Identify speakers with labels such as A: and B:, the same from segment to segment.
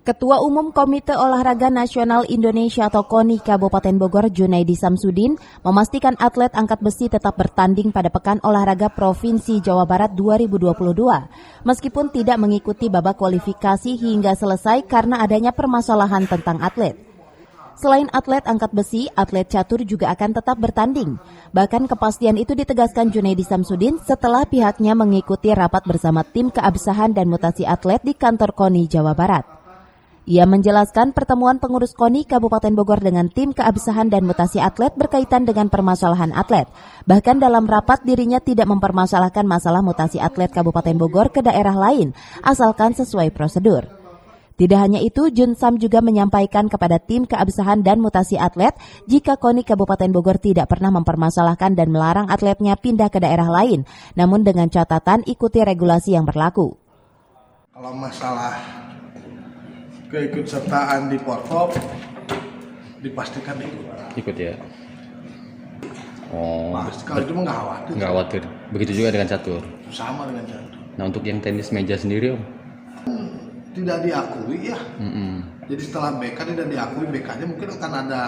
A: Ketua Umum Komite Olahraga Nasional Indonesia atau KONI Kabupaten Bogor Junaidi Samsudin memastikan atlet angkat besi tetap bertanding pada Pekan Olahraga Provinsi Jawa Barat 2022, meskipun tidak mengikuti babak kualifikasi hingga selesai karena adanya permasalahan tentang atlet. Selain atlet angkat besi, atlet catur juga akan tetap bertanding. Bahkan kepastian itu ditegaskan Junaidi Samsudin setelah pihaknya mengikuti rapat bersama tim keabsahan dan mutasi atlet di kantor KONI Jawa Barat. Ia menjelaskan pertemuan pengurus KONI Kabupaten Bogor dengan tim keabsahan dan mutasi atlet berkaitan dengan permasalahan atlet. Bahkan dalam rapat dirinya tidak mempermasalahkan masalah mutasi atlet Kabupaten Bogor ke daerah lain, asalkan sesuai prosedur. Tidak hanya itu, Jun Sam juga menyampaikan kepada tim keabsahan dan mutasi atlet jika KONI Kabupaten Bogor tidak pernah mempermasalahkan dan melarang atletnya pindah ke daerah lain, namun dengan catatan ikuti regulasi yang berlaku.
B: Kalau masalah keikutsertaan di Porkop dipastikan ikut ya.
C: Oh,
B: kalau itu nggak khawatir.
C: Nggak khawatir. Begitu juga dengan catur.
B: Sama dengan catur.
C: Nah, untuk yang tenis meja sendiri, Om?
B: Tidak diakui ya. Jadi setelah BK tidak diakui, BK-nya mungkin akan ada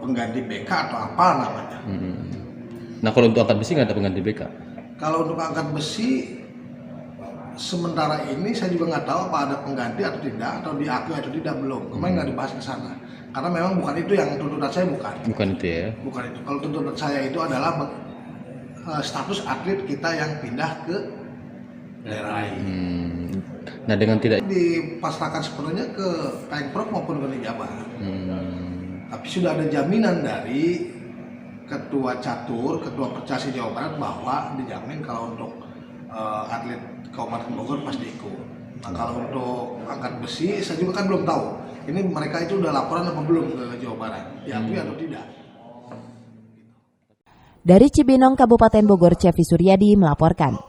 B: pengganti BK atau apa namanya.
C: Nah, kalau untuk angkat besi nggak ada pengganti BK?
B: Kalau untuk angkat besi sementara ini saya juga nggak tahu apa ada pengganti atau tidak, atau diakui atau tidak, belum. Kemarin nggak dibahas ke sana. Karena memang bukan itu yang tuntutan saya, bukan.
C: Bukan itu ya? Bukan
B: itu. Kalau tuntutan saya itu adalah status atlet kita yang pindah ke daerah lain.
C: Nah, dengan tidak
B: dipasrahkan sepenuhnya ke Pemprov maupun ke Jabar. Tapi sudah ada jaminan dari Ketua Catur, Ketua Percasi Jawa Barat bahwa dijamin kalau untuk atlet Kabupaten Bogor pasti ikut. Nah, kalau untuk angkat besi saya juga kan belum tahu. Ini mereka itu udah laporan apa belum ke Jawa Barat? Diakui atau tidak?
A: Dari Cibinong, Kabupaten Bogor, Cevi Suryadi melaporkan.